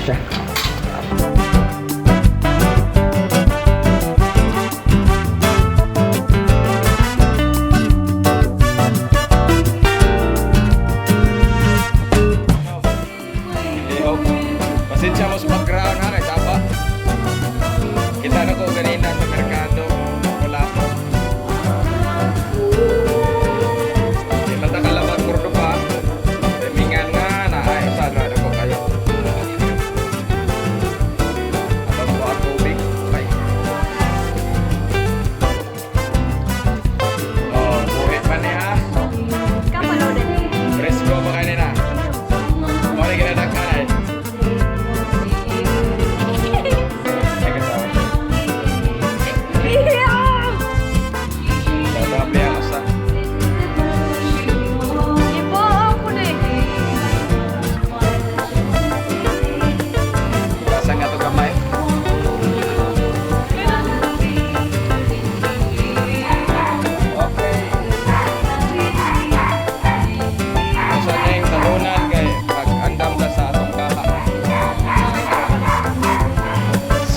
siya. Pasensya mo sa background ha, kay Tapa. Kita na ko ganina sa merkado. Wala po. Di mata kalabag kurdo pa. Timingan nga na ay sana na ko kayo. Abang po ang tubig. Bye. Oh, buhit pa niya. Kapan ulit? Presko pa kanina. Mari kita nagkanay.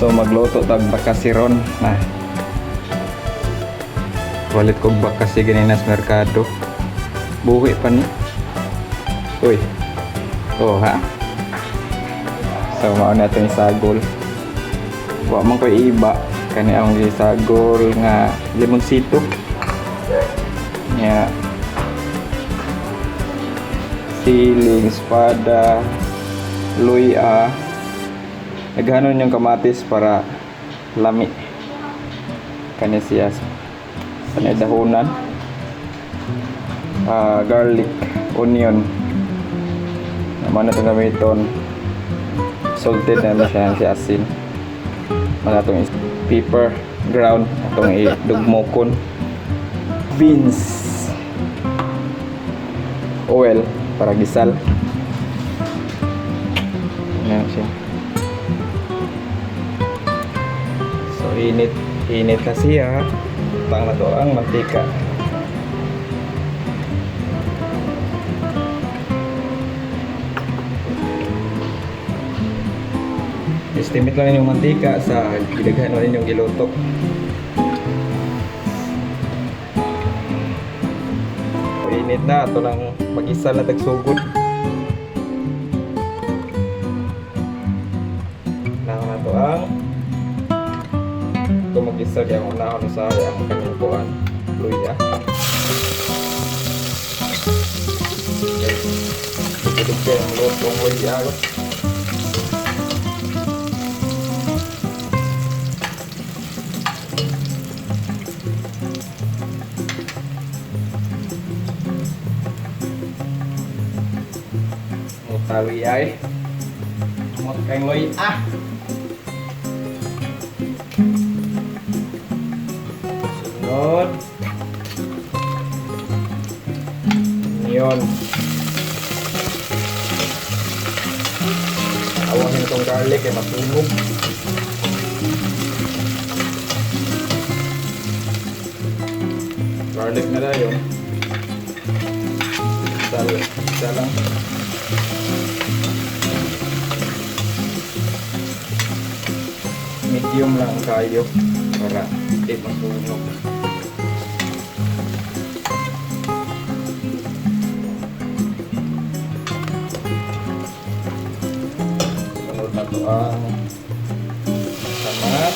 So magluto tag bakasiron na. Walit kog bakasi ganina sa merkado. Buhi pa ni. Uy. Oh ha. So mao na itong sagol. Wa man ko iba kani ang sagol nga limonsito. Nya siling, espada, luya. Naghanon yung kamatis para lami. Kanya siya. Panay dahunan. Garlic, onion. Naman na itong gamiton. Salted na siya si asin. Mga itong pepper, ground. Itong idugmokon. Beans. Oil para gisal. Ayan siya. Init na siya. Tang na to ang mantika. Estimate lang yung mantika sa gidaghan rin yung giluto. So, init na. Ito lang mag-isa na tagsugod. Nang na to ang ito mag-isa kaya unahon sa ang kanyang buwan luya. Ito kaya ang lutong luya. Muta luya eh. Muta kayong luya. Onion. Awahin itong garlic ay matunog. Garlic na tayo. Isa lang. Medium lang kayo para hindi matunog. Ang samat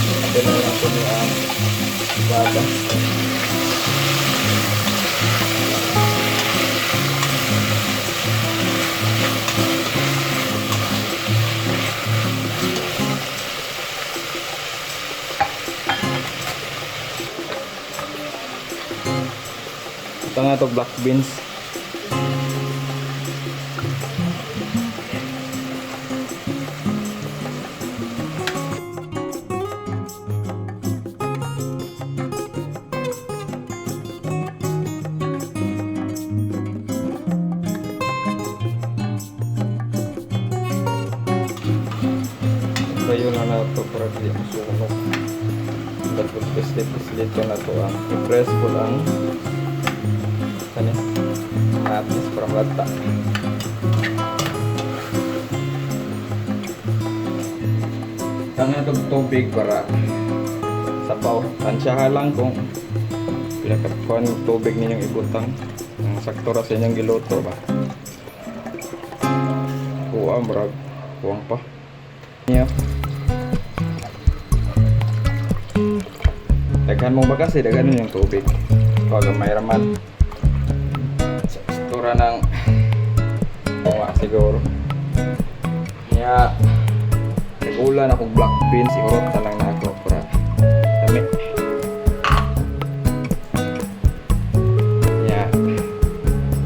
ada na lang po ang baba. Ito nga ito black beans. Sayo na ito para di masunog. Dapat pislit ko na ito ang i-press ko lang kanis atis para malata. Tangan itong tubig para sapaw. Tansyahan lang kung pinakakuhan ng tubig ninyong ibutang. Ang sakto ra sa inyong giluto ba. Kuha, marag. Kuwang pa. Yeah. Daghan mong bagas eh, daghan yung tubig. Pag may raman. Sa istura ng kuha siguro. Kaya ulan akong black beans, ihurot na lang na ako para dami. Yeah.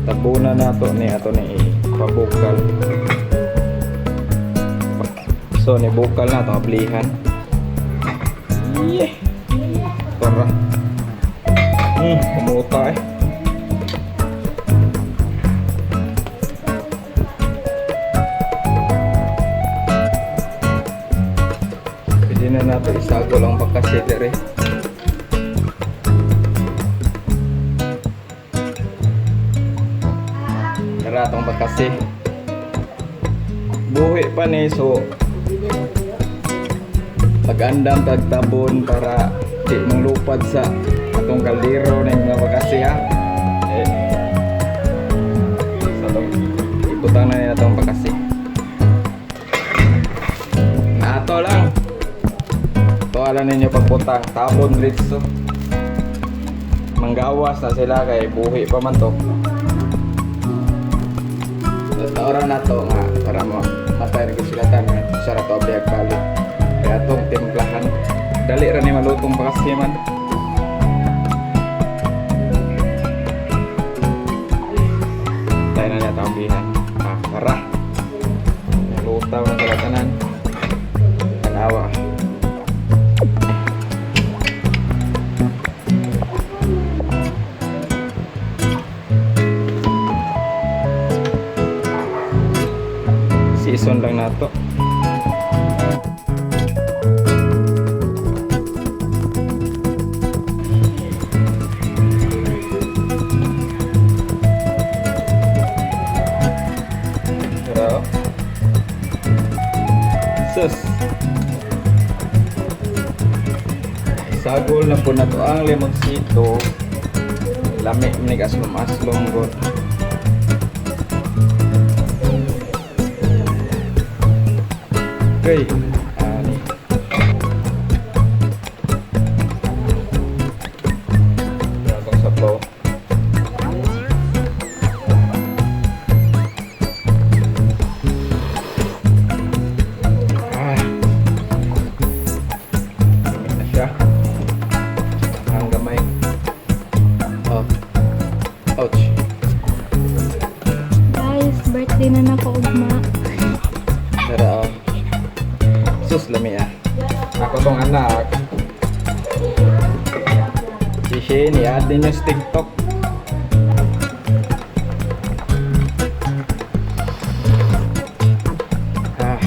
Tabunan na to ni ato ni pabukal. So ni bukal na to ablihan. Yeah. Tara. Kumuta eh. Pwede na nato isago lang pagkasider eh. Tara itong pagkasi. Buhi pa ni so pag-andam tagtabon para di mong lupad sa atong kaldero na yung mga pagkasi ha. So iputan na nila itong pagkasi. Ato lang. Tuwalan ninyo pagputang. Tabon dritso. Manggawas na sila kay buhi pa man to. Sa oras na to nga para mo matay na sila tanan. Sarap to abiyag balik. Kaya itong timplahan. Dali rin yung malutong pagkasi man. Tayo na niya taong bihan. Tara. Lutaw na sila tanan. Tanawa. Season lang na to. Pero sus sagol na po na to ang lemonsito. Lami ni aslom-aslom god. Okay, ani. Itong sabaw. Gamit na siya. Ang gamay. Oh. Ouch. Guys, birthday na na ko ugma. Tara, sus lami ah. Ako tong anak. Si Shane, i-add din yung TikTok. Ah.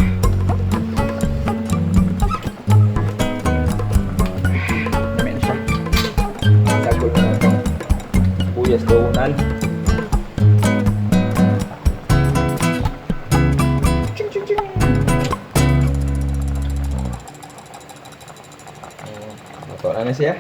Lami na siya. Sagol na itong buyas daunan. Ito na siya.